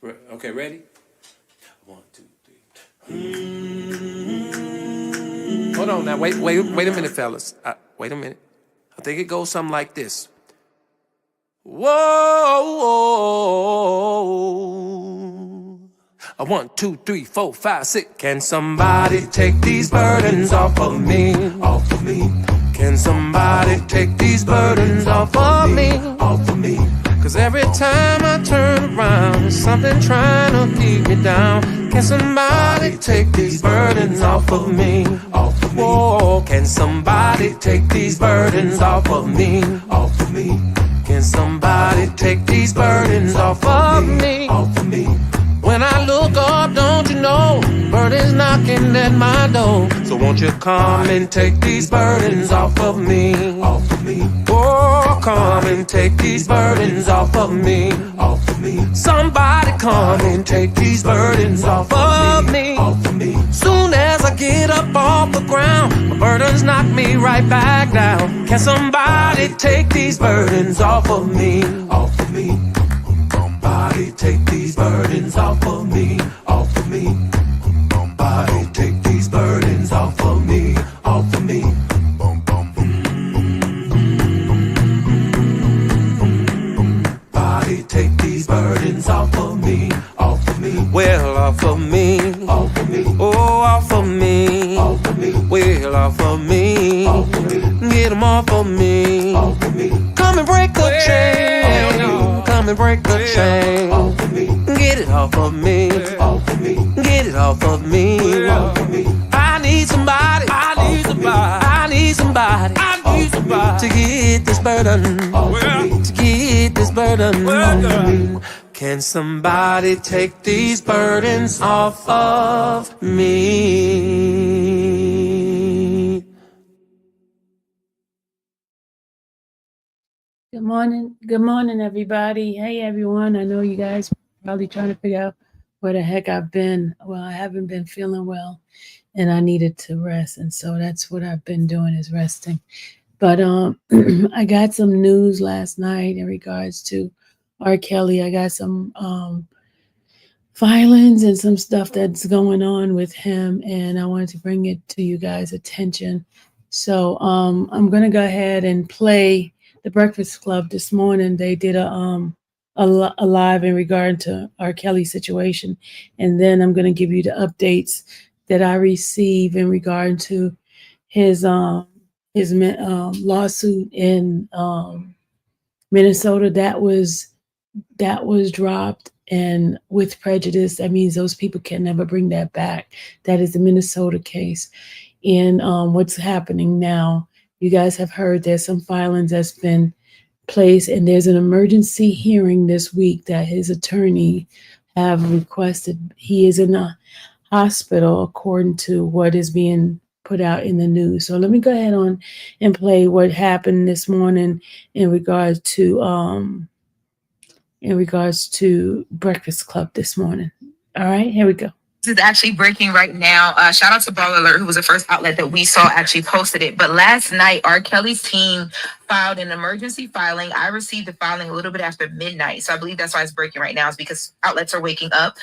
Okay, ready? 1, 2, 3. Hold on now. Wait a minute, fellas. Wait a minute. I think it goes something like this. Whoa. 1, 2, 3, 4, 5, 6. Can somebody take these burdens off of me? Off of me. Can somebody take these burdens off of me? Off of me. Cause every time I turn around, there's something trying to keep me down. Can somebody take these burdens off of me? Off of me. Whoa, can somebody take these burdens off of me? Off of me. Can somebody take these burdens off of me? Off of me. When I look up, don't you know, burdens knocking at my door. So won't you come and take these burdens off of me? Off of me. Oh, come and take these burdens off of me. Off of me. Somebody come and take these burdens off of me. Off of me. Soon as I get up off the ground, my burdens knock me right back down. Can somebody take these burdens off of me? Off of me. Somebody take these burdens off of me, off of me. Somebody take these burdens off of me, off of me. Somebody take these burdens off of me, off of me. Well, off of me, off of me. Oh, off of me, off of me. Well, off of me, off of me. Get them off of me, off of me. Come and break the chain. Come and break the chain. Get it off of me. Get it off of me. I need somebody. I need somebody. I need somebody. I need somebody to get this burden. To get this burden. Can somebody take these burdens off of me? Good morning, everybody. Hey, everyone. I know you guys are probably trying to figure out where the heck I've been. Well, I haven't been feeling well, and I needed to rest, and so that's what I've been doing is resting. But I got some news last night in regards to RKelly. I got some filings and some stuff that's going on with him, and I wanted to bring it to you guys' attention. So I'm gonna go ahead and play the Breakfast Club this morning. They did a live in regard to RKelly situation, and then I'm gonna give you the updates that I receive in regard to his lawsuit in Minnesota that was dropped. And with prejudice, that means those people can never bring that back. That is the Minnesota case. And what's happening now, you guys have heard there's some filings that's been placed, and there's an emergency hearing this week that his attorney have requested. He is in a hospital according to what is being put out in the news. So let me go ahead on and play what happened this morning in regards to Breakfast Club this morning. All right, here we go. This is actually breaking right now. Shout out to Ball Alert, who was the first outlet that we saw actually posted it. But last night, RKelly's team filed an emergency filing. I received the filing a little bit after midnight. So I believe that's why it's breaking right now, is because outlets are waking up.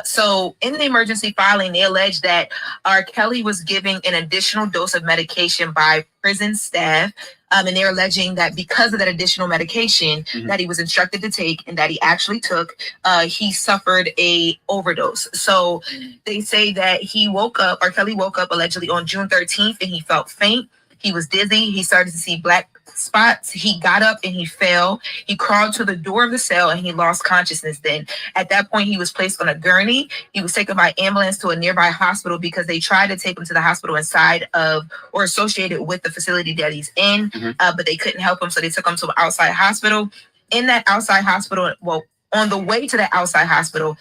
So in the emergency filing, they allege that RKelly was giving an additional dose of medication by prison staff. And they're alleging that because of that additional medication that he was instructed to take and that he actually took, he suffered a overdose. So they say that RKelly woke up allegedly on June 13th, and he felt faint. He was dizzy. He started to see black spots. He got up and he fell. He crawled to the door of the cell and he lost consciousness then. At that point, he was placed on a gurney. He was taken by ambulance to a nearby hospital because they tried to take him to the hospital inside of or associated with the facility that he's in, but they couldn't help him, so they took him to an outside hospital. In that outside hospital, on the way to the outside hospital,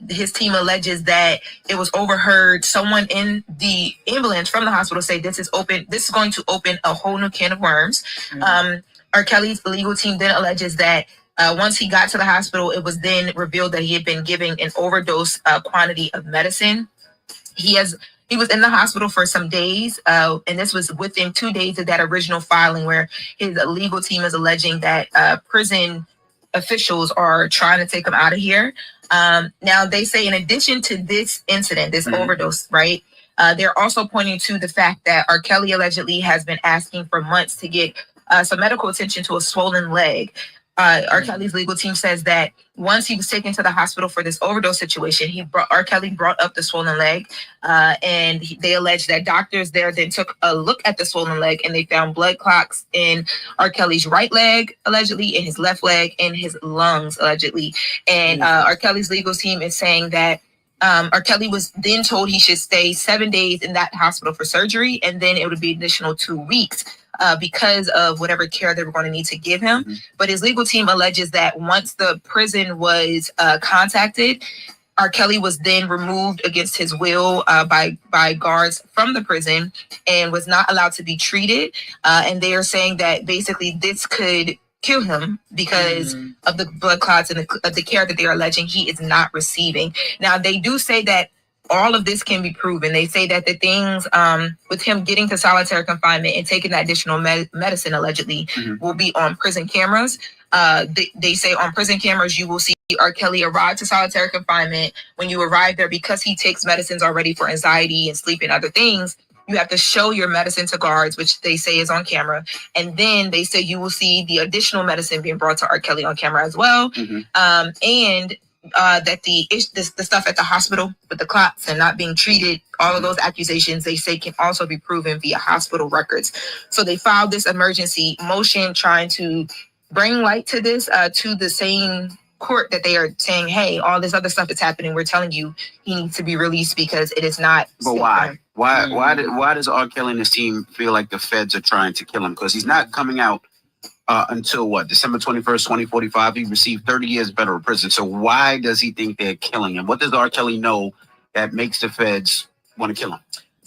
his team alleges that it was overheard someone in the ambulance from the hospital say, this is going to open a whole new can of worms. RKelly's legal team then alleges that once he got to the hospital, it was then revealed that he had been giving an overdose quantity of medicine. He was in the hospital for some days, and this was within 2 days of that original filing where his legal team is alleging that prison officials are trying to take him out of here. Now they say in addition to this incident, this overdose, right? They're also pointing to the fact that R. Kelly allegedly has been asking for months to get some medical attention to a swollen leg. R. Kelly's legal team says that once he was taken to the hospital for this overdose situation, R. Kelly brought up the swollen leg, and they allege that doctors there then took a look at the swollen leg and they found blood clots in R. Kelly's right leg, allegedly, in his left leg, and his lungs, allegedly. And R. Kelly's legal team is saying that R. Kelly was then told he should stay 7 days in that hospital for surgery, and then it would be an additional 2 weeks. Because of whatever care they were going to need to give him. But his legal team alleges that once the prison was contacted, R. Kelly was then removed against his will by guards from the prison and was not allowed to be treated. And they are saying that basically this could kill him because of the blood clots and the care that they are alleging he is not receiving. Now, they do say that all of this can be proven. They say that the things with him getting to solitary confinement and taking that additional medicine allegedly will be on prison cameras. They say on prison cameras, you will see R. Kelly arrive to solitary confinement. When you arrive there, because he takes medicines already for anxiety and sleep and other things, you have to show your medicine to guards, which they say is on camera. And then they say you will see the additional medicine being brought to R. Kelly on camera as well. And that the stuff at the hospital with the clots and not being treated, all of those accusations they say can also be proven via hospital records. So they filed this emergency motion trying to bring light to this to the same court that they are saying, hey, all this other stuff that's happening, we're telling you he needs to be released because it is not. But why? Why does R. Kelly and his team feel like the feds are trying to kill him? Because he's not coming out until what, December 21st, 2045. He received 30 years federal prison. So why does he think they're killing him? What does R. Kelly know that makes the feds want to kill him?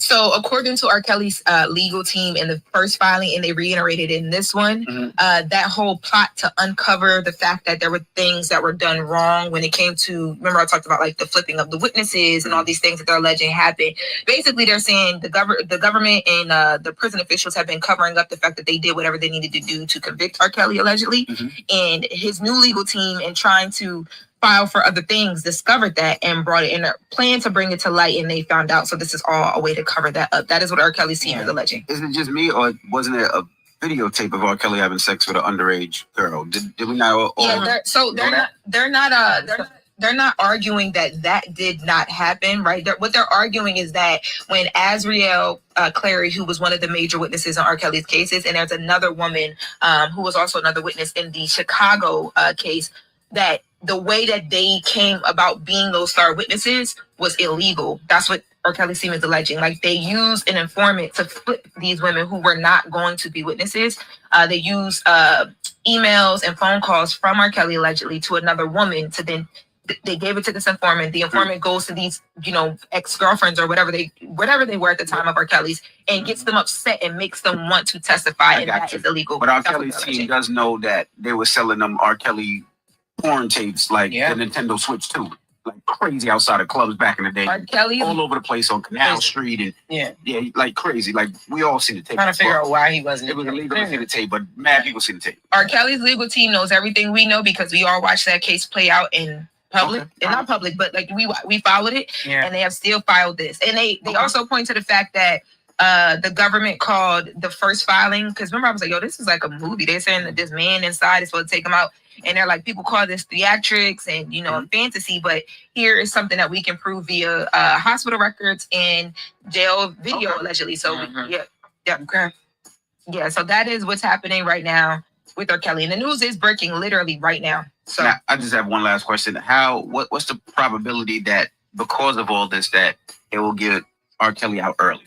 So according to R. Kelly's legal team in the first filing, and they reiterated in this one, that whole plot to uncover the fact that there were things that were done wrong when it came to, remember I talked about like the flipping of the witnesses and all these things that they're alleging happened. Basically, they're saying the government and the prison officials have been covering up the fact that they did whatever they needed to do to convict R. Kelly allegedly. And his new legal team, and trying to file for other things, discovered that and brought it in a plan to bring it to light, and they found out. So this is all a way to cover that up. That is what R. Kelly's team is alleging. Isn't it just me, or wasn't there a videotape of R. Kelly having sex with an underage girl? Did we not? They're not arguing that did not happen, right? What they're arguing is that when Azriel Clary, who was one of the major witnesses on R. Kelly's cases, and there's another woman who was also another witness in the Chicago case, that the way that they came about being those star witnesses was illegal. That's what R. Kelly's team is alleging. Like, they used an informant to flip these women who were not going to be witnesses. They used emails and phone calls from R. Kelly allegedly to another woman to then they gave it to this informant. The informant goes to these, ex-girlfriends or whatever they were at the time of R. Kelly's, and gets them upset and makes them want to testify, and that is illegal. But R. Kelly's team does know that they were selling them R. Kelly porn tapes, like the Nintendo Switch 2, like crazy outside of clubs back in the day. R. Kelly all over the place on Canal Street, and like crazy. Like, we all see the tape. Trying to figure out why he wasn't. It was illegal to see the tape, but mad people see the tape. R. Kelly's legal team knows everything we know because we all watched that case play out in public, and not public, but like we followed it, and they have still filed this. And they also point to the fact that the government called the first filing, because remember I was like, yo, this is like a movie. They're saying that this man inside is supposed to take him out. And they're like, people call this theatrics and, fantasy, but here is something that we can prove via hospital records and jail video, allegedly. So, so that is what's happening right now with R. Kelly. And the news is breaking literally right now. So now, I just have one last question. What's the probability that because of all this, that it will get R. Kelly out early?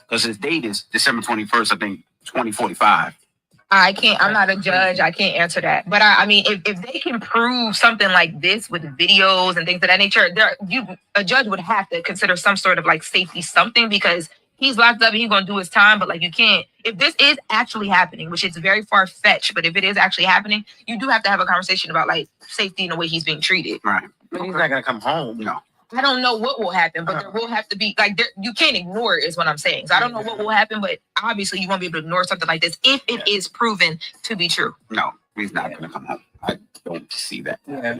Because his date is December 21st, I think, 2045. I'm not a judge. I can't answer that. But I mean, if they can prove something like this with videos and things of that nature, a judge would have to consider some sort of like safety something, because he's locked up and he's going to do his time. But like, you can't, if this is actually happening, which is very far fetched, but if it is actually happening, you do have to have a conversation about like safety and the way he's being treated. Right. But he's not going to come home. No. I don't know what will happen, but there will have to be, like, you can't ignore it is what I'm saying. So I don't know what will happen, but obviously you won't be able to ignore something like this if it is proven to be true. No. He's not going to come home. I don't see that. Yeah.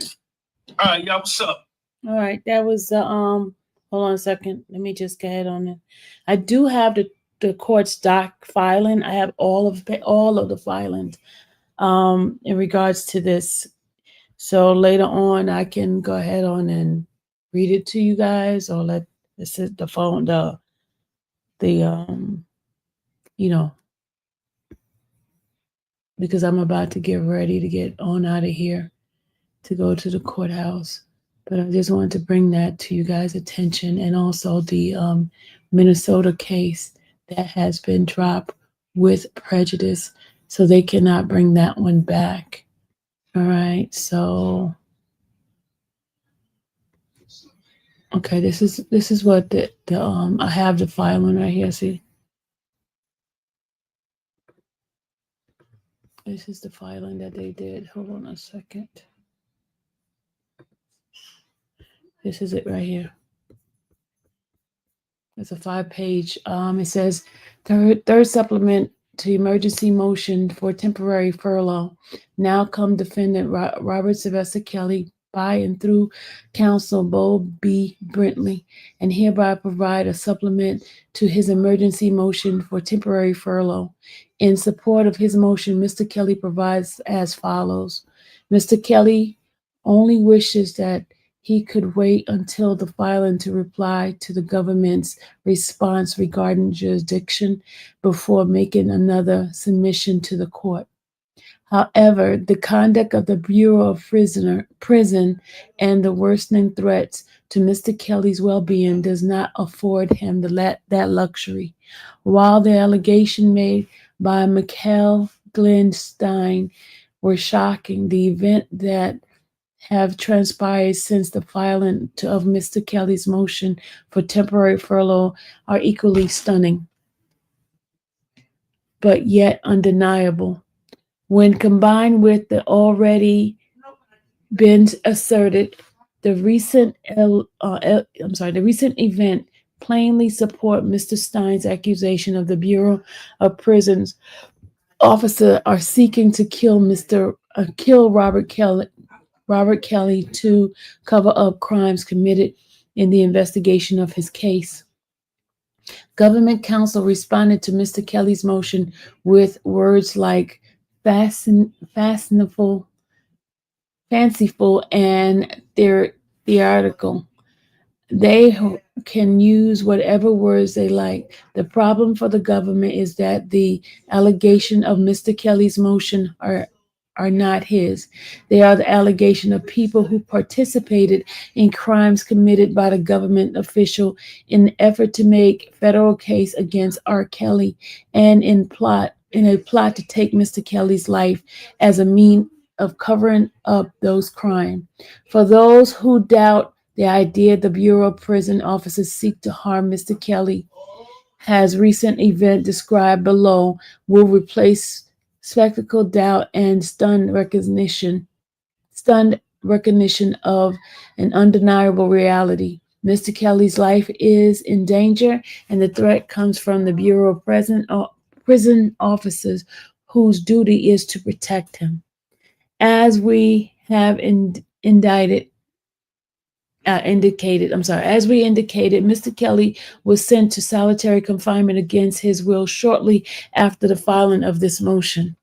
All right, y'all, what's up? All right, that was the hold on a second. Let me just go ahead on it. I do have the court's doc filing. I have all of the filings in regards to this. So later on I can go ahead on and read it to you guys, or let this is the phone the you know, because I'm about to get ready to get on out of here to go to the courthouse. But I just wanted to bring that to you guys' attention, and also the Minnesota case that has been dropped with prejudice, so they cannot bring that one back. All right, so okay, this is what the I have the filing right here. See, this is the filing that they did. Hold on a second. This is it right here. It's a 5-page. It says third supplement to emergency motion for temporary furlough. Now come defendant Robert Sylvester Kelly by and through counsel Bo B. Brentley, and hereby provide a supplement to his emergency motion for temporary furlough. In support of his motion, Mr. Kelly provides as follows. Mr. Kelly only wishes that he could wait until the filing to reply to the government's response regarding jurisdiction before making another submission to the court. However, the conduct of the Bureau of Prison and the worsening threats to Mr. Kelly's well-being does not afford him that luxury. While the allegation made by Michael Glenn Stein were shocking, the event that have transpired since the filing of Mr. Kelly's motion for temporary furlough are equally stunning, but yet undeniable. When combined with the already been asserted, the recent event plainly support Mr. Stein's accusation of the Bureau of Prisons officer are seeking to kill Robert Kelly to cover up crimes committed in the investigation of his case. Government counsel responded to Mr. Kelly's motion with words like fanciful, and theoretical. They can use whatever words they like. The problem for the government is that the allegation of Mr. Kelly's motion are not his. They are the allegation of people who participated in crimes committed by the government official in the effort to make federal case against RKelly, and in a plot to take Mr. Kelly's life as a means of covering up those crimes. For those who doubt the idea the Bureau of Prison officers seek to harm Mr. Kelly, has recent event described below will replace spectacle, doubt, and stunned recognition of an undeniable reality. Mr. Kelly's life is in danger, and the threat comes from the Bureau of Prison officers whose duty is to protect him. As we have indicated, Mr. Kelly was sent to solitary confinement against his will shortly after the filing of his motion.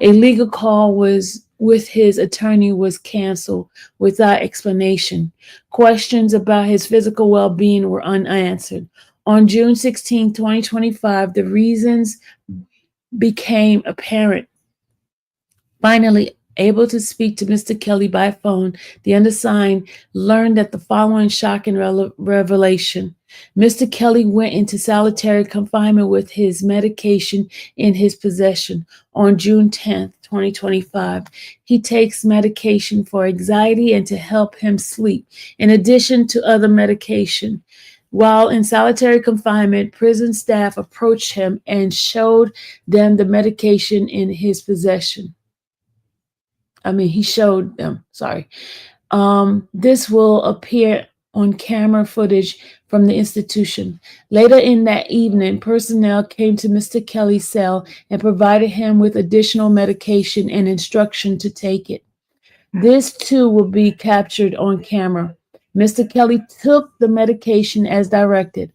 A legal call with his attorney was canceled without explanation. Questions about his physical well-being were unanswered. On June 16, 2025, the reasons became apparent. Finally, able to speak to Mr. Kelly by phone, the undersigned learned that the following shocking revelation. Mr. Kelly went into solitary confinement with his medication in his possession on June 10th, 2025. He takes medication for anxiety and to help him sleep, in addition to other medication. While in solitary confinement, prison staff approached him and showed them the medication in his possession. He showed them, sorry. This will appear on camera footage from the institution. Later in that evening, personnel came to Mr. Kelly's cell and provided him with additional medication and instruction to take it. This too will be captured on camera. Mr. Kelly took the medication as directed.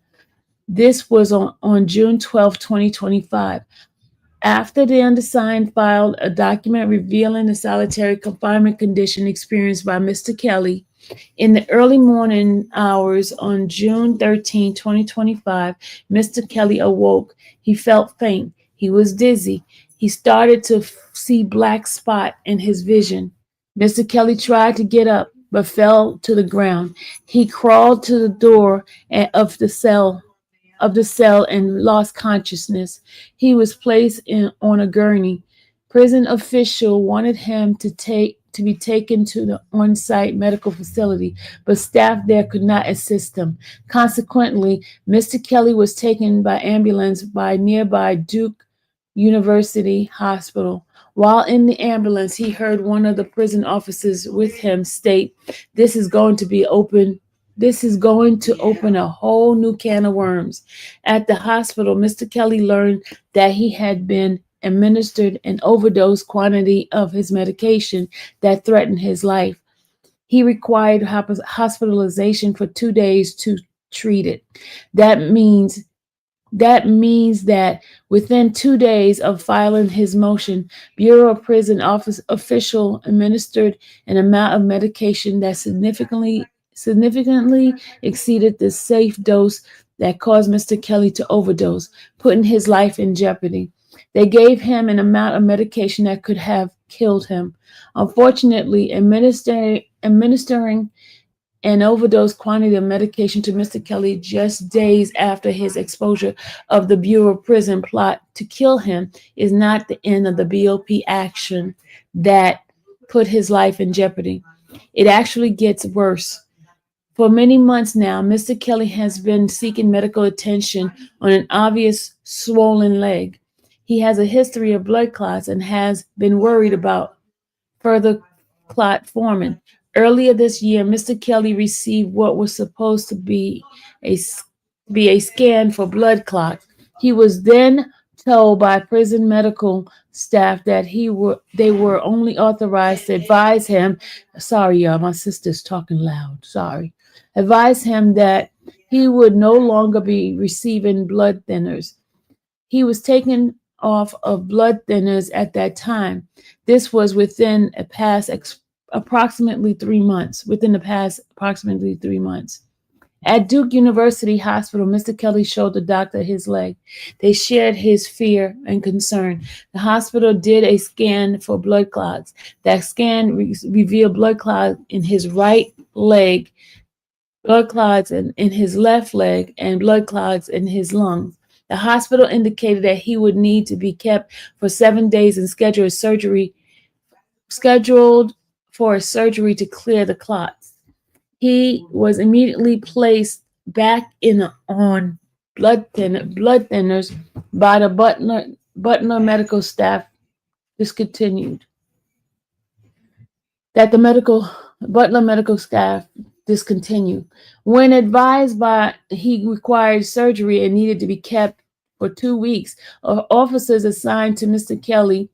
This was on June 12, 2025. After the undersigned filed a document revealing the solitary confinement condition experienced by Mr. Kelly, in the early morning hours on June 13, 2025, Mr. Kelly awoke. He felt faint. He was dizzy. He started to see black spot in his vision. Mr. Kelly tried to get up, but fell to the ground. He crawled to the door of the cell and lost consciousness. He was placed on a gurney. Prison official wanted him to be taken to the on-site medical facility, but staff there could not assist him. Consequently, Mr. Kelly was taken by ambulance by nearby Duke University Hospital. While in the ambulance, he heard one of the prison officers with him state, This is going to open a whole new can of worms." At the hospital, Mr. Kelly learned that he had been administered an overdose quantity of his medication that threatened his life. He required hospitalization for 2 days to treat it. That means that within 2 days of filing his motion, Bureau of Prison Office official administered an amount of medication that significantly exceeded the safe dose that caused Mr. Kelly to overdose, putting his life in jeopardy. They gave him an amount of medication that could have killed him. Unfortunately, administering an overdose quantity of medication to Mr. Kelly just days after his exposure of the Bureau of Prison plot to kill him is not the end of the BOP action that put his life in jeopardy. It actually gets worse. For many months now, Mr. Kelly has been seeking medical attention on an obvious swollen leg. He has a history of blood clots and has been worried about further clot forming. Earlier this year, Mr. Kelly received what was supposed to be a scan for blood clots. He was then told by prison medical staff that they were only authorized to advise him. Sorry, y'all, my sister's talking loud. Sorry. Advise him that he would no longer be receiving blood thinners. He was taken off of blood thinners at that time. This was within the past approximately 3 months. At Duke University Hospital, Mr. Kelly showed the doctor his leg. They shared his fear and concern. The hospital did a scan for blood clots. That scan revealed blood clots in his right leg, blood clots in his left leg, and blood clots in his lungs. The hospital indicated that he would need to be kept for 7 days and scheduled for a surgery to clear the clots. He was immediately placed back on blood thinners by the Butler medical staff discontinued. Butler medical staff discontinued. When advised he required surgery and needed to be kept for 2 weeks, officers assigned to Mr. Kelly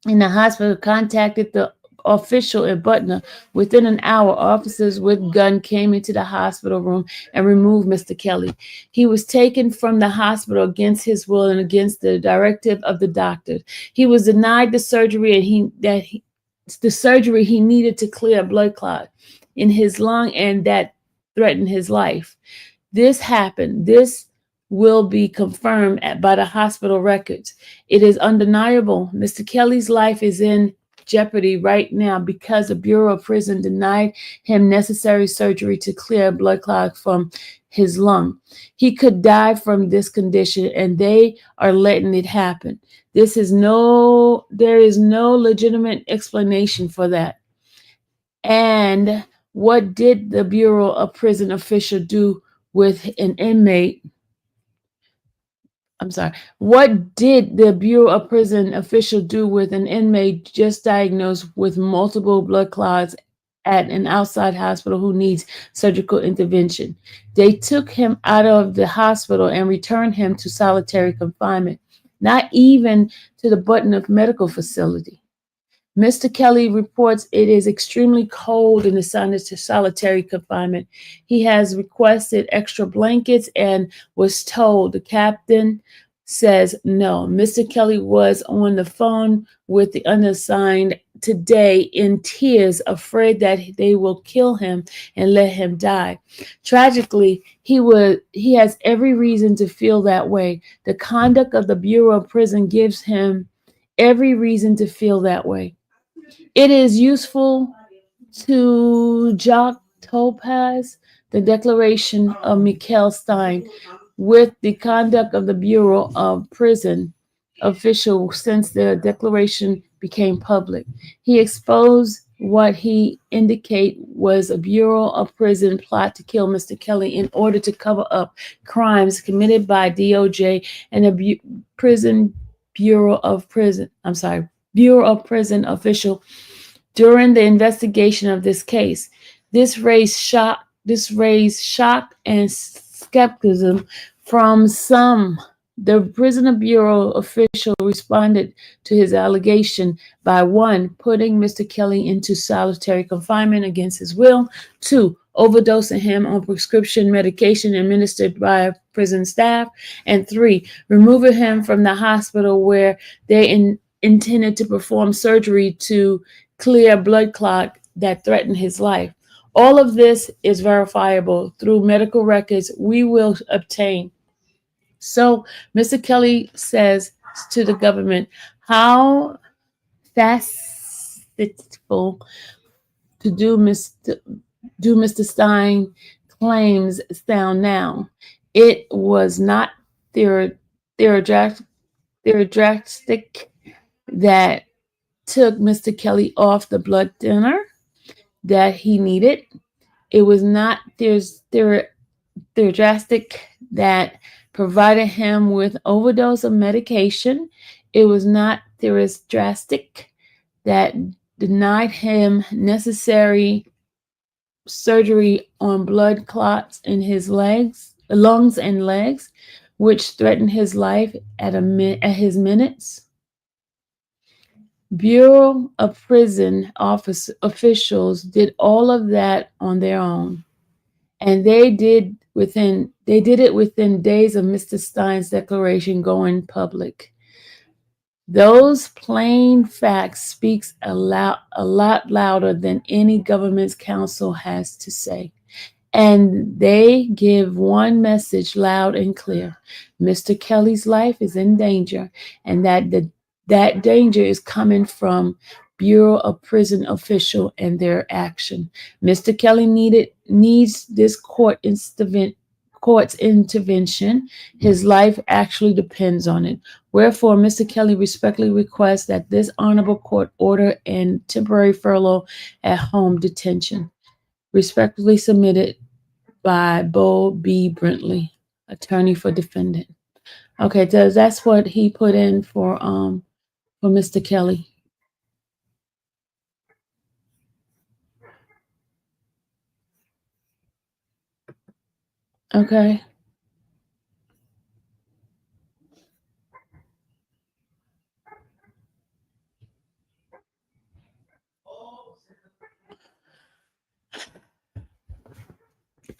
in the hospital contacted the official at Butler. Within an hour, officers with gun came into the hospital room and removed Mr. Kelly. He was taken from the hospital against his will and against the directive of the doctor. He was denied the surgery he needed to clear a blood clot in his lung and that threatened his life. This happened. This will be confirmed by the hospital records. It is undeniable. Mr. Kelly's life is in jeopardy right now because the Bureau of Prison denied him necessary surgery to clear a blood clot from his lung. He could die from this condition, and they are letting it happen. There is no legitimate explanation for that. And what did the Bureau of Prison official do with an inmate? What did the Bureau of Prison official do with an inmate just diagnosed with multiple blood clots at an outside hospital who needs surgical intervention. They took him out of the hospital and returned him to solitary confinement, not even to the Button Medical Facility. Mr. Kelly reports it is extremely cold in the solitary confinement. He has requested extra blankets and was told. The captain says no. Mr. Kelly was on the phone with the unassigned today in tears, afraid that they will kill him and let him die. Tragically, he has every reason to feel that way. The conduct of the Bureau of Prison gives him every reason to feel that way. It is useful to Jock Topaz the declaration of Mikhail Stein with the conduct of the Bureau of Prison official since the declaration became public. He exposed what he indicate was a Bureau of Prison plot to kill Mr. Kelly in order to cover up crimes committed by DOJ and the Bureau of Prison official during the investigation of this case. This raised shock and skepticism from some. The Prison Bureau official responded to his allegation by 1, putting Mr. Kelly into solitary confinement against his will, 2, overdosing him on prescription medication administered by prison staff, and 3, removing him from the hospital where they intended to perform surgery to clear blood clot that threatened his life. All of this is verifiable through medical records we will obtain. So Mr. Kelly says to the government, how fastful to do Mr. Stein claims sound now. It was not theoretic that took Mr. Kelly off the blood thinner that he needed. It was not drastic that provided him with overdose of medication. It was not drastic that denied him necessary surgery on blood clots in his lungs and legs, which threatened his life at his minutes. Bureau of Prison officials did all of that on their own, and they did it within days of Mr. Stein's declaration going public. Those plain facts speaks a lot louder than any government's counsel has to say. And they give one message loud and clear. Mr. Kelly's life is in danger, and that danger is coming from Bureau of Prison official and their action. Mr. Kelly needs this court's intervention. His life actually depends on it. Wherefore, Mr. Kelly respectfully requests that this honorable court order and temporary furlough at home detention. Respectfully submitted by Bo B. Brentley, attorney for defendant. Okay, that's what he put in for Mr. Kelly. Okay.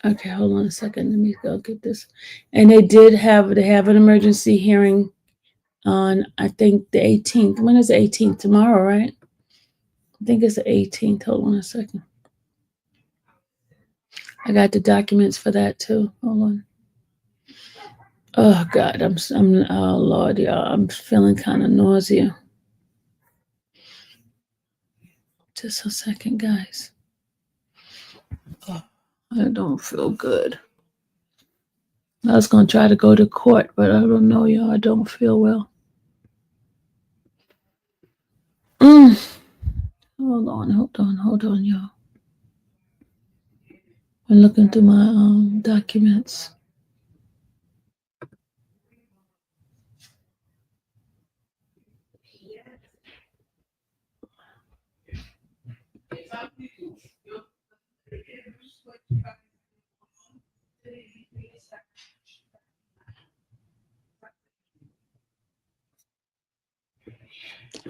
Okay, hold on a second. Let me go get this. And they have an emergency hearing on, I think, the 18th. When is the 18th? Tomorrow, right? I think it's the 18th. Hold on a second. I got the documents for that too. Hold on. Oh God, oh Lord, y'all, I'm feeling kind of nausea. Just a second, guys. Oh, I don't feel good. I was gonna try to go to court, but I don't know, y'all. I don't feel well. Hold on, y'all. I'm looking through my documents.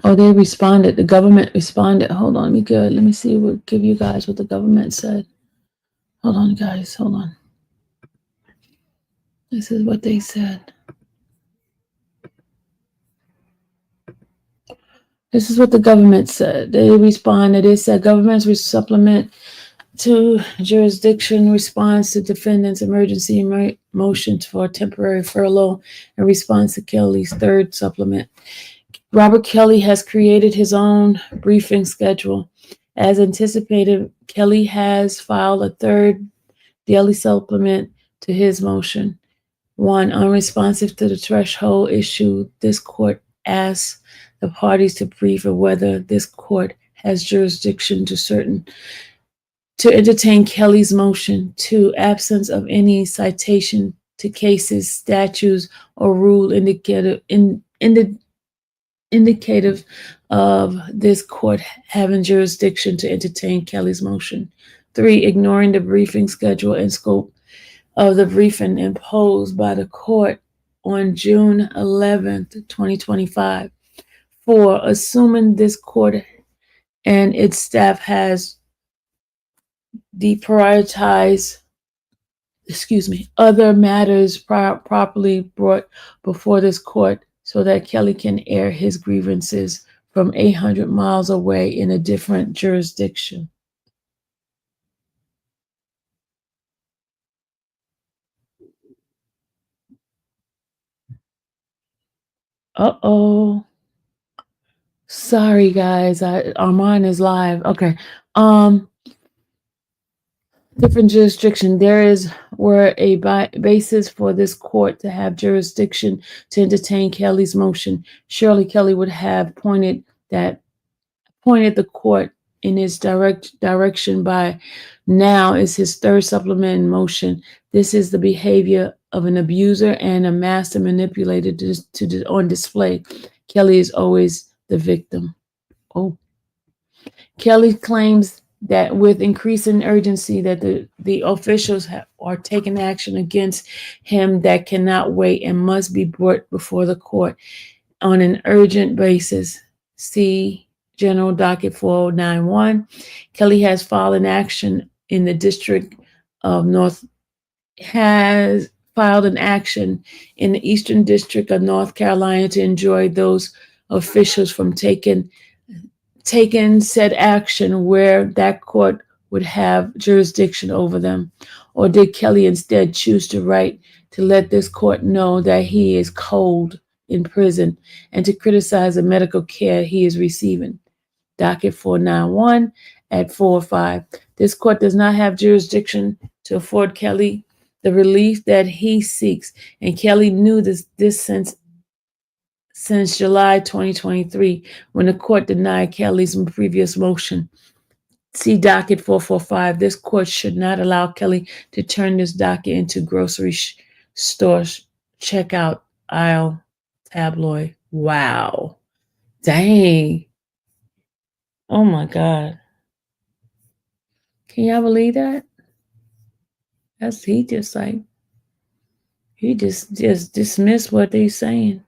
Oh, they responded. The government responded. Hold on, let me see. We'll give you guys what the government said. Hold on, guys. Hold on. This is what they said. This is what the government said. They responded. They said governments will supplement to jurisdiction response to defendant's emergency motion for temporary furlough in response to Kelly's third supplement. Robert Kelly has created his own briefing schedule. As anticipated, Kelly has filed a third daily supplement to his motion. One, unresponsive to the threshold issue, this court asks the parties to brief on whether this court has jurisdiction to entertain Kelly's motion. Two, absence of any citation to cases, statutes, or rule indicative of this court having jurisdiction to entertain Kelly's motion. Three, ignoring the briefing schedule and scope of the briefing imposed by the court on June 11th, 2025. Four, assuming this court and its staff has deprioritized other matters properly brought before this court so that Kelly can air his grievances from 800 miles away in a different jurisdiction. Uh-oh. Sorry, guys. Armand is live. Okay. Different jurisdiction. Were a basis for this court to have jurisdiction to entertain Kelly's motion. Surely Kelly would have pointed the court in its direction by now. Is his third supplement motion. This is the behavior of an abuser and a master manipulator on display. Kelly is always the victim. Oh. Kelly claims that with increasing urgency that the officials are taking action against him that cannot wait and must be brought before the court on an urgent basis. See General Docket 4091. Kelly has filed an action in the District of has filed an action in the Eastern District of North Carolina to enjoin those officials from taking said action where that court would have jurisdiction over them. Or did Kelly instead choose to write to let this court know that he is cold in prison and to criticize the medical care he is receiving? Docket 491 at 405. This court does not have jurisdiction to afford Kelly the relief that he seeks, and Kelly knew this since July 2023, when the court denied Kelly's previous motion. See docket 445. This court should not allow Kelly to turn this docket into grocery store checkout aisle tabloid. Wow. Dang. Oh my God. Can y'all believe that? He just dismissed what they're saying.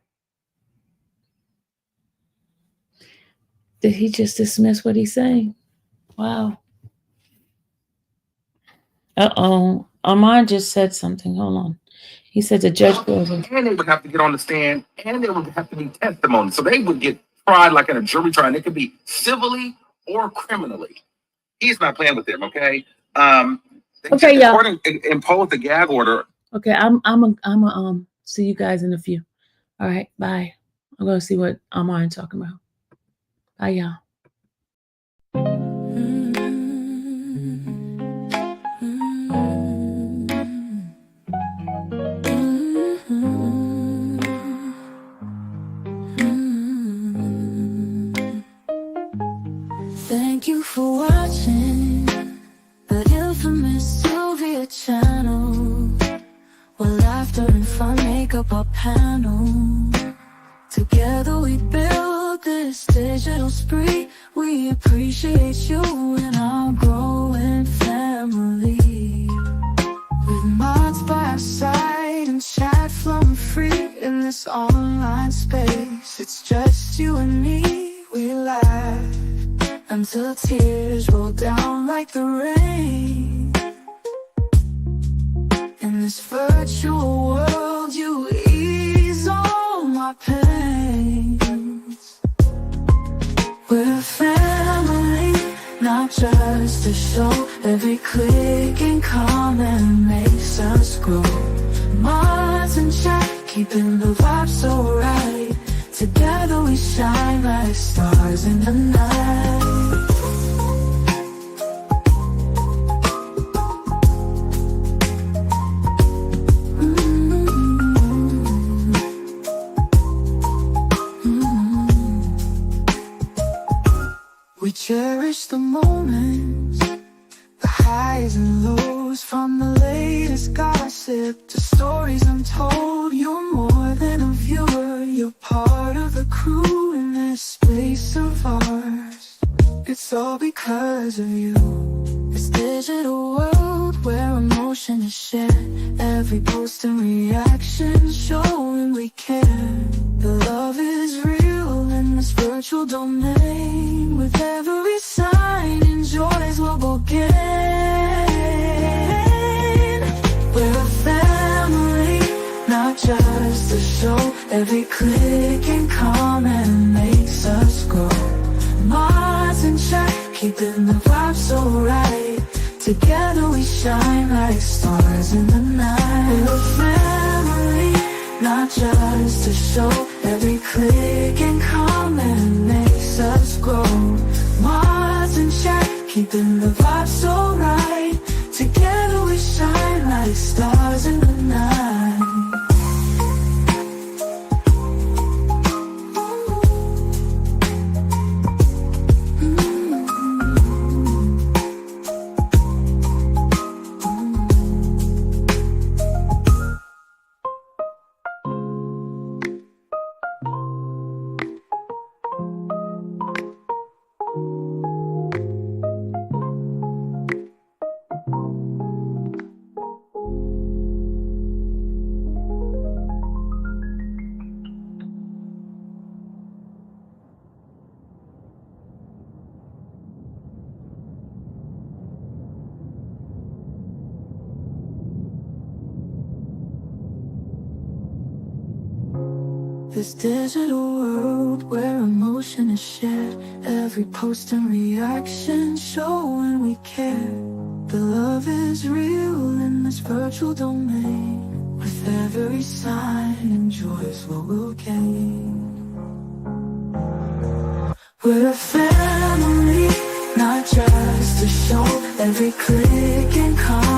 Did he just dismiss what he's saying? Wow. Uh-oh. Armand just said something. Hold on. He said the judge goes. And they would have to get on the stand, and there would have to be testimony. So they would get tried like in a jury trial. It could be civilly or criminally. He's not playing with them, okay? Okay, y'all. Impose the gag order. Okay, I'm see you guys in a few. All right, bye. I'm gonna see what Armand talking about. Bye, y'all. Thank you for watching the infamous Sylvia channel, where laughter and fun make up our panel. Together we build this digital spree. show. Every click and comment makes us grow. Minds in check, keeping the vibe so right. Together we shine like stars in the night. We cherish the moments, the highs and lows, from the latest gossip to stories untold. You're more than a viewer, you're part of the crew in this space of ours. It's all because of you. This digital world where emotion is shared, every post and reaction showing we care. The love is real in this virtual domain. With every sign, enjoys what we'll gain. We're a family, not just a show. Every click and comment makes us grow. Minds in check, keeping the vibe so right. Together we shine like stars in the night. We're a family, not just a show. Every click and comment makes us grow. Minds in check, keeping the vibe so right. Together we shine like stars in the night. This digital world where emotion is shared, every post and reaction showing we care. The love is real in this virtual domain. With every sign, enjoys what we'll gain. We're a family, not just a show. Every click and comment